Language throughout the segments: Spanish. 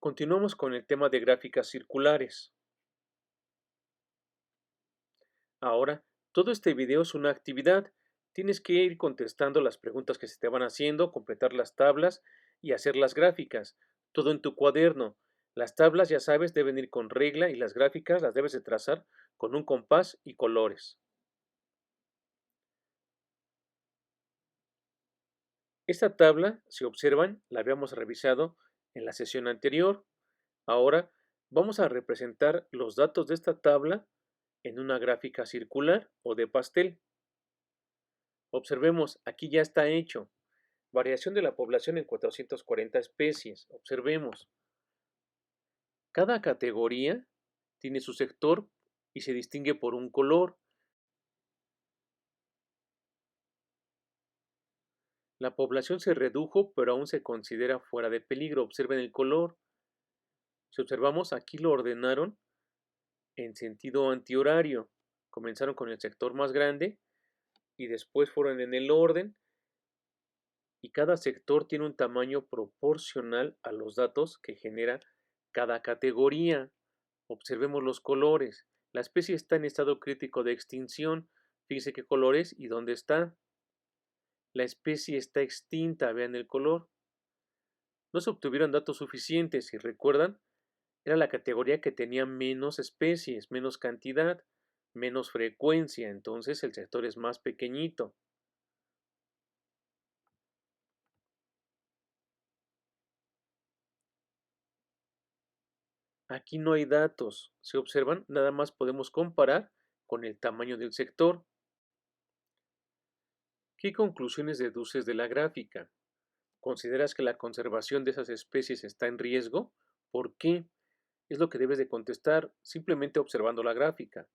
Continuamos con el tema de gráficas circulares. Ahora, todo este video es una actividad. Tienes que ir contestando las preguntas que se te van haciendo, completar las tablas y hacer las gráficas. Todo en tu cuaderno. Las tablas, ya sabes, deben ir con regla y las gráficas las debes de trazar con un compás y colores. Esta tabla, si observan, la habíamos revisado en la sesión anterior. Ahora vamos a representar los datos de esta tabla en una gráfica circular o de pastel. Observemos, aquí ya está hecho. Variación de la población en 440 especies. Observemos, cada categoría tiene su sector y se distingue por un color. La población se redujo, pero aún se considera fuera de peligro. Observen el color. Si observamos, aquí lo ordenaron en sentido antihorario. Comenzaron con el sector más grande y después fueron en el orden, y cada sector tiene un tamaño proporcional a los datos que genera cada categoría. Observemos los colores. La especie está en estado crítico de extinción. Fíjense qué colores y dónde está. La especie está extinta, vean el color. No se obtuvieron datos suficientes, si recuerdan, era la categoría que tenía menos especies, menos cantidad, menos frecuencia, entonces el sector es más pequeñito. Aquí no hay datos, ¿se observan? Nada más podemos comparar con el tamaño del sector. ¿Qué conclusiones deduces de la gráfica? ¿Consideras que la conservación de esas especies está en riesgo? ¿Por qué? Es lo que debes de contestar simplemente observando la gráfica.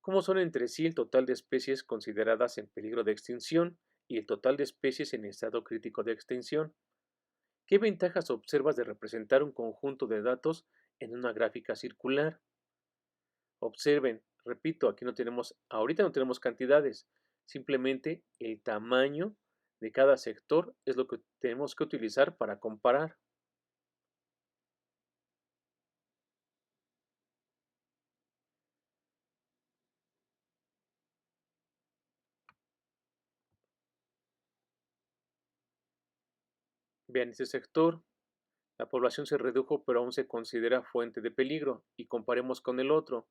¿Cómo son entre sí el total de especies consideradas en peligro de extinción y el total de especies en estado crítico de extinción? ¿Qué ventajas observas de representar un conjunto de datos en una gráfica circular? Observen, repito, aquí no tenemos, ahorita no tenemos cantidades, simplemente el tamaño de cada sector es lo que tenemos que utilizar para comparar. Vean este sector, la población se redujo pero aún se considera fuente de peligro, y comparemos con el otro,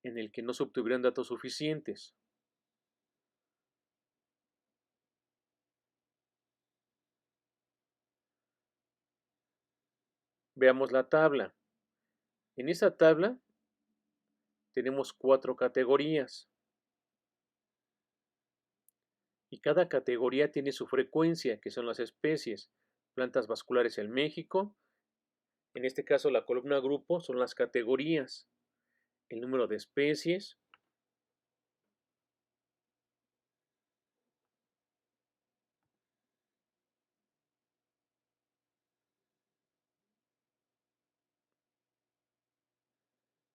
en el que no se obtuvieron datos suficientes. Veamos la tabla. En esa tabla tenemos 4 categorías y cada categoría tiene su frecuencia, que son las especies. Plantas vasculares en México, en este caso la columna grupo son las categorías, el número de especies.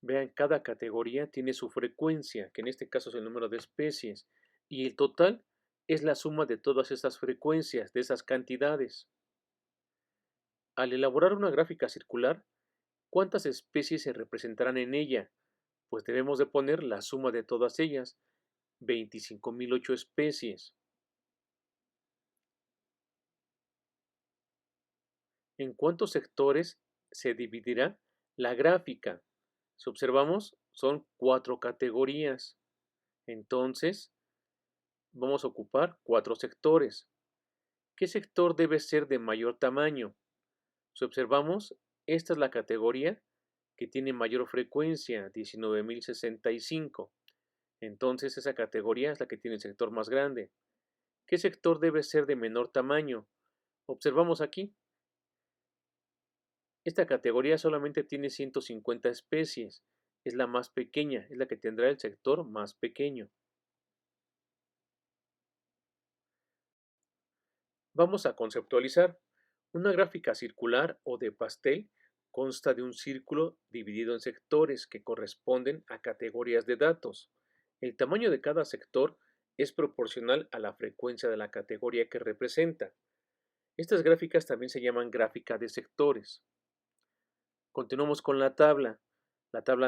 Vean, cada categoría tiene su frecuencia, que en este caso es el número de especies, y el total es la suma de todas esas frecuencias, de esas cantidades. Al elaborar una gráfica circular, ¿cuántas especies se representarán en ella? Pues debemos de poner la suma de todas ellas, 25.008 especies. ¿En cuántos sectores se dividirá la gráfica? Si observamos, son 4 categorías. Entonces, vamos a ocupar 4 sectores. ¿Qué sector debe ser de mayor tamaño? Si observamos, esta es la categoría que tiene mayor frecuencia, 19.065. Entonces, esa categoría es la que tiene el sector más grande. ¿Qué sector debe ser de menor tamaño? Observamos aquí, esta categoría solamente tiene 150 especies, es la más pequeña, es la que tendrá el sector más pequeño. Vamos a conceptualizar. Una gráfica circular o de pastel consta de un círculo dividido en sectores que corresponden a categorías de datos. El tamaño de cada sector es proporcional a la frecuencia de la categoría que representa. Estas gráficas también se llaman gráfica de sectores. Continuamos con la tabla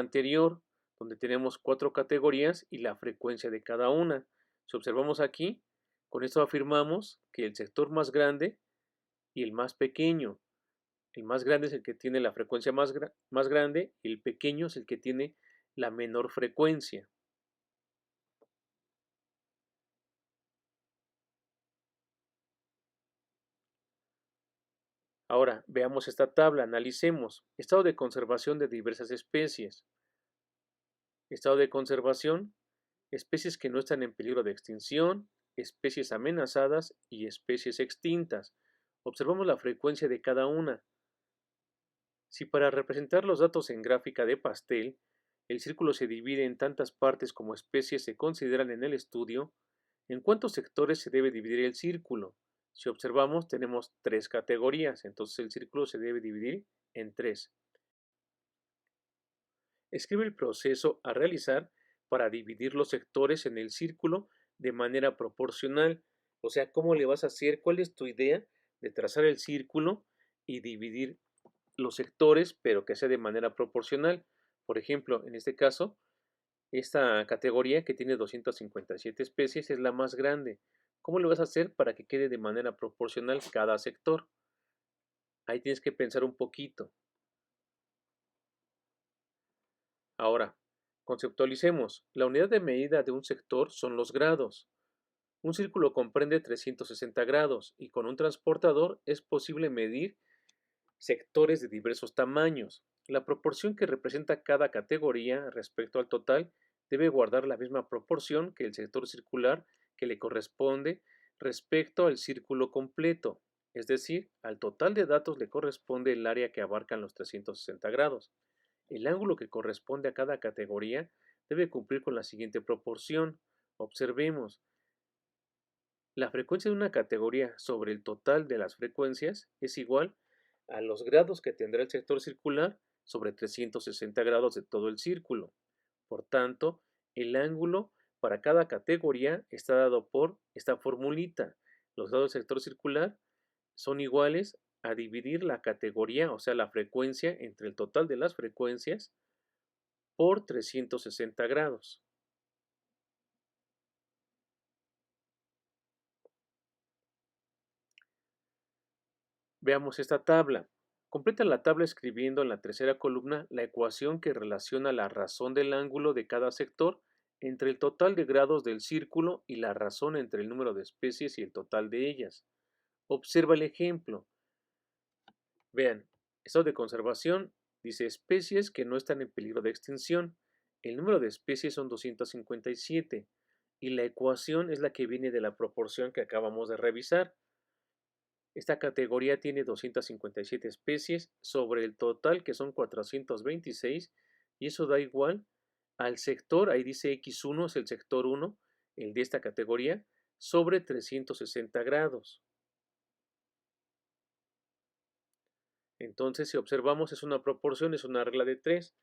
anterior, donde tenemos 4 categorías y la frecuencia de cada una. Si observamos aquí, con esto afirmamos que el sector más grande y el más pequeño. El más grande es el que tiene la frecuencia más grande y el pequeño es el que tiene la menor frecuencia. Ahora, veamos esta tabla, analicemos. Estado de conservación de diversas especies. Estado de conservación, especies que no están en peligro de extinción, especies amenazadas y especies extintas. Observamos la frecuencia de cada una. Si para representar los datos en gráfica de pastel, el círculo se divide en tantas partes como especies se consideran en el estudio, ¿en cuántos sectores se debe dividir el círculo? Si observamos, tenemos 3 categorías, entonces el círculo se debe dividir en 3. Escribe el proceso a realizar para dividir los sectores en el círculo de manera proporcional. O sea, ¿cómo le vas a hacer? ¿Cuál es tu idea de trazar el círculo y dividir los sectores, pero que sea de manera proporcional? Por ejemplo, en este caso, esta categoría que tiene 257 especies es la más grande. ¿Cómo lo vas a hacer para que quede de manera proporcional cada sector? Ahí tienes que pensar un poquito. Ahora, conceptualicemos. La unidad de medida de un sector son los grados. Un círculo comprende 360 grados y con un transportador es posible medir sectores de diversos tamaños. La proporción que representa cada categoría respecto al total debe guardar la misma proporción que el sector circular que le corresponde respecto al círculo completo, es decir, al total de datos le corresponde el área que abarcan los 360 grados. El ángulo que corresponde a cada categoría debe cumplir con la siguiente proporción. Observemos, la frecuencia de una categoría sobre el total de las frecuencias es igual a los grados que tendrá el sector circular sobre 360 grados de todo el círculo. Por tanto, el ángulo para cada categoría está dado por esta formulita. Los grados del sector circular son iguales a dividir la categoría, o sea, la frecuencia entre el total de las frecuencias por 360 grados. Veamos esta tabla. Completa la tabla escribiendo en la tercera columna la ecuación que relaciona la razón del ángulo de cada sector entre el total de grados del círculo y la razón entre el número de especies y el total de ellas. Observa el ejemplo. Vean, estado de conservación dice especies que no están en peligro de extinción. El número de especies son 257 y la ecuación es la que viene de la proporción que acabamos de revisar. Esta categoría tiene 257 especies sobre el total que son 426 y eso da igual al sector, ahí dice X1 es el sector 1, el de esta categoría, sobre 360 grados. Entonces, si observamos, es una proporción, es una regla de 3.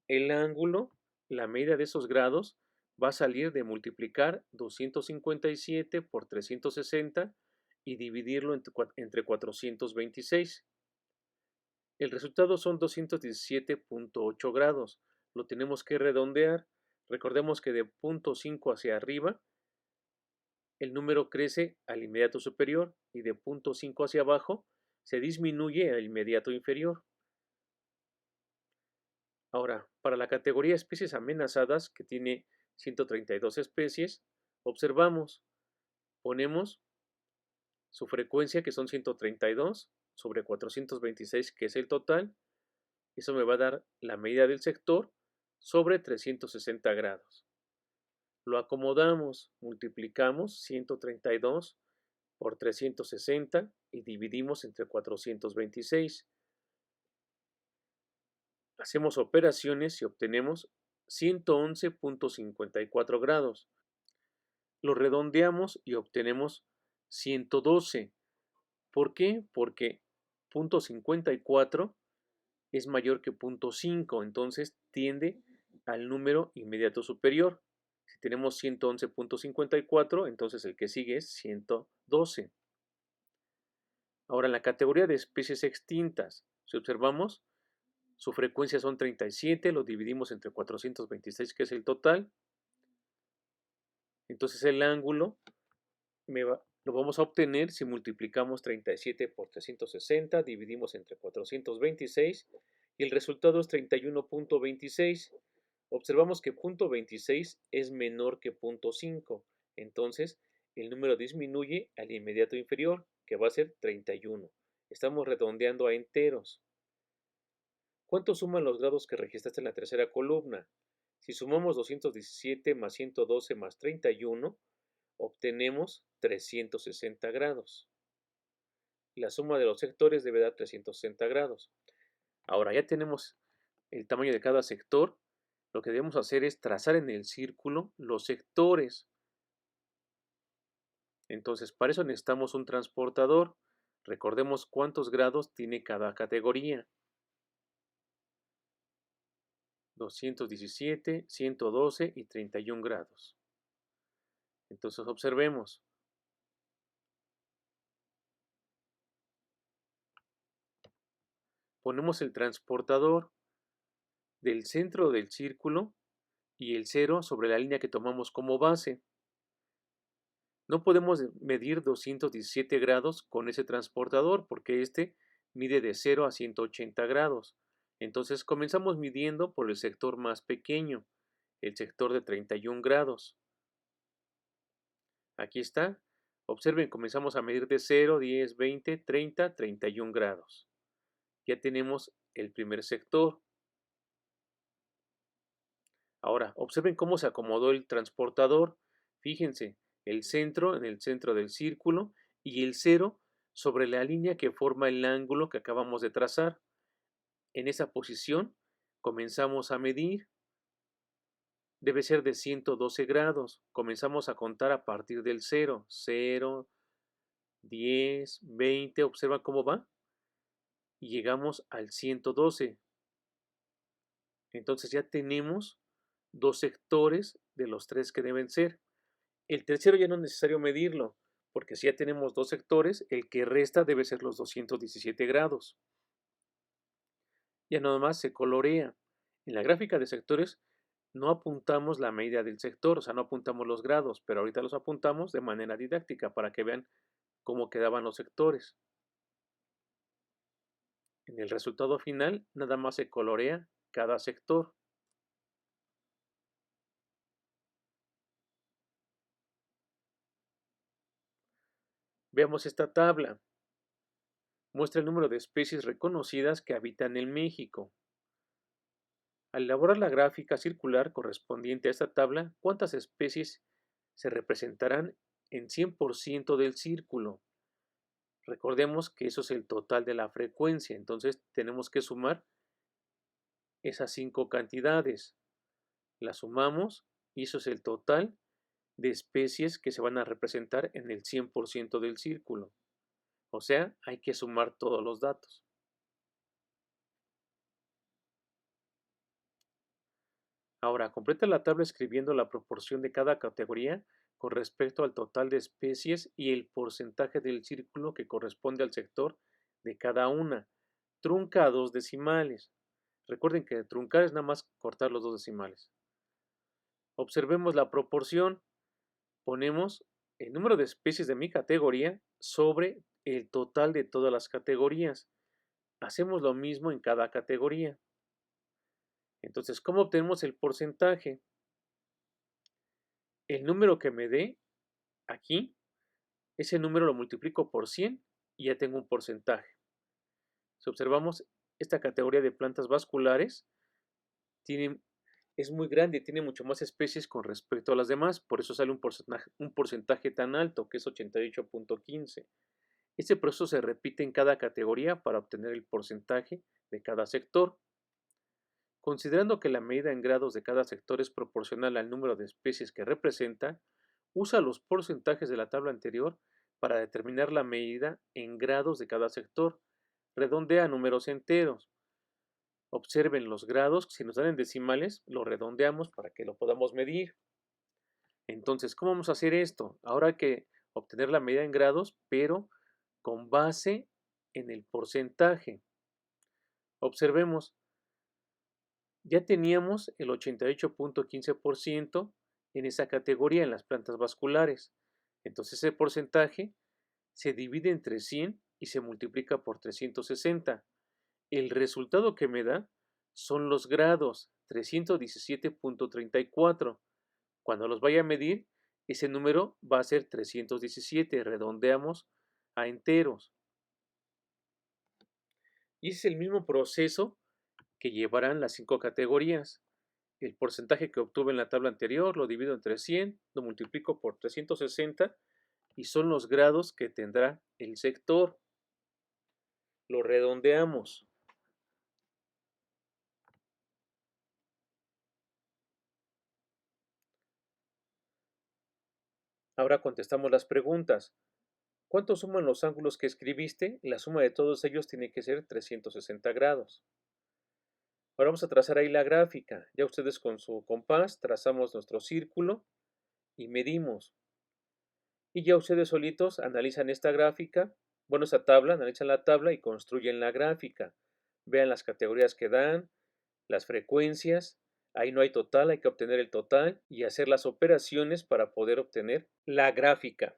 El ángulo, la medida de esos grados, va a salir de multiplicar 257 por 360 y dividirlo entre 426. El resultado son 217.8 grados. Lo tenemos que redondear. Recordemos que de 0.5 hacia arriba, el número crece al inmediato superior y de 0.5 hacia abajo se disminuye al inmediato inferior. Ahora, para la categoría especies amenazadas, que tiene 132 especies, observamos, ponemos su frecuencia, que son 132, sobre 426, que es el total. Eso me va a dar la medida del sector sobre 360 grados. Lo acomodamos, multiplicamos 132 por 360 y dividimos entre 426. Hacemos operaciones y obtenemos 111.54 grados. Lo redondeamos y obtenemos 112. ¿Por qué? Porque 0.54 es mayor que 0.5, entonces tiende al número inmediato superior. Si tenemos 111.54, entonces el que sigue es 112. Ahora, en la categoría de especies extintas, Si observamos, su frecuencia son 37, lo dividimos entre 426, que es el total. Entonces el ángulo lo vamos a obtener si multiplicamos 37 por 360, dividimos entre 426 y el resultado es 31.26. Observamos que punto 26 es menor que punto 5, entonces el número disminuye al inmediato inferior, que va a ser 31. Estamos redondeando a enteros. ¿Cuánto suman los grados que registraste en la tercera columna? Si sumamos 217 más 112 más 31, obtenemos 360 grados. La suma de los sectores debe dar 360 grados. Ahora ya tenemos el tamaño de cada sector. Lo que debemos hacer es trazar en el círculo los sectores. Entonces, para eso necesitamos un transportador. Recordemos cuántos grados tiene cada categoría. 217, 112 y 31 grados. Entonces observemos. Ponemos el transportador del centro del círculo y el 0 sobre la línea que tomamos como base. No podemos medir 217 grados con ese transportador porque este mide de 0 a 180 grados. Entonces comenzamos midiendo por el sector más pequeño, el sector de 31 grados. Aquí está. Observen, comenzamos a medir de 0, 10, 20, 30, 31 grados. Ya tenemos el primer sector. Ahora, observen cómo se acomodó el transportador. Fíjense, el centro en el centro del círculo y el 0 sobre la línea que forma el ángulo que acabamos de trazar. En esa posición comenzamos a medir. Debe ser de 112 grados. Comenzamos a contar a partir del 0. 0, 10, 20. Observa cómo va. Y llegamos al 112. Entonces ya tenemos dos sectores de los tres que deben ser. El tercero ya no es necesario medirlo, porque si ya tenemos dos sectores, el que resta debe ser los 217 grados. Ya nada más se colorea. En la gráfica de sectores no apuntamos la medida del sector, o sea, no apuntamos los grados, pero ahorita los apuntamos de manera didáctica para que vean cómo quedaban los sectores. En el resultado final, nada más se colorea cada sector. Veamos esta tabla. Muestra el número de especies reconocidas que habitan en México. Al elaborar la gráfica circular correspondiente a esta tabla, ¿cuántas especies se representarán en 100% del círculo? Recordemos que eso es el total de la frecuencia, entonces tenemos que sumar esas 5 cantidades. Las sumamos y eso es el total de especies que se van a representar en el 100% del círculo. O sea, hay que sumar todos los datos. Ahora, completa la tabla escribiendo la proporción de cada categoría con respecto al total de especies y el porcentaje del círculo que corresponde al sector de cada una. Trunca a dos decimales. Recuerden que truncar es nada más cortar los dos decimales. Observemos la proporción. Ponemos el número de especies de mi categoría sobre el total de todas las categorías. Hacemos lo mismo en cada categoría. Entonces, ¿cómo obtenemos el porcentaje? El número que me dé aquí, ese número lo multiplico por 100 y ya tengo un porcentaje. Si observamos, esta categoría de plantas vasculares es muy grande, tiene mucho más especies con respecto a las demás, por eso sale un porcentaje tan alto, que es 88.15. Este proceso se repite en cada categoría para obtener el porcentaje de cada sector. Considerando que la medida en grados de cada sector es proporcional al número de especies que representa, usa los porcentajes de la tabla anterior para determinar la medida en grados de cada sector. Redondea a números enteros. Observen los grados, si nos dan en decimales, lo redondeamos para que lo podamos medir. Entonces, ¿cómo vamos a hacer esto? Ahora hay que obtener la medida en grados, pero con base en el porcentaje. Observemos, ya teníamos el 88.15% en esa categoría en las plantas vasculares. Entonces ese porcentaje se divide entre 100 y se multiplica por 360. El resultado que me da son los grados, 317.34. Cuando los vaya a medir, ese número va a ser 317, redondeamos a enteros. Y ese es el mismo proceso que llevarán las 5 categorías. El porcentaje que obtuve en la tabla anterior lo divido entre 100, lo multiplico por 360 y son los grados que tendrá el sector. Lo redondeamos. Ahora contestamos las preguntas. ¿Cuánto suman los ángulos que escribiste? La suma de todos ellos tiene que ser 360 grados. Ahora vamos a trazar ahí la gráfica. Ya ustedes con su compás trazamos nuestro círculo y medimos. Y ya ustedes solitos analizan esta gráfica, bueno, esa tabla, analizan la tabla y construyen la gráfica. Vean las categorías que dan, las frecuencias. Ahí no hay total, hay que obtener el total y hacer las operaciones para poder obtener la gráfica.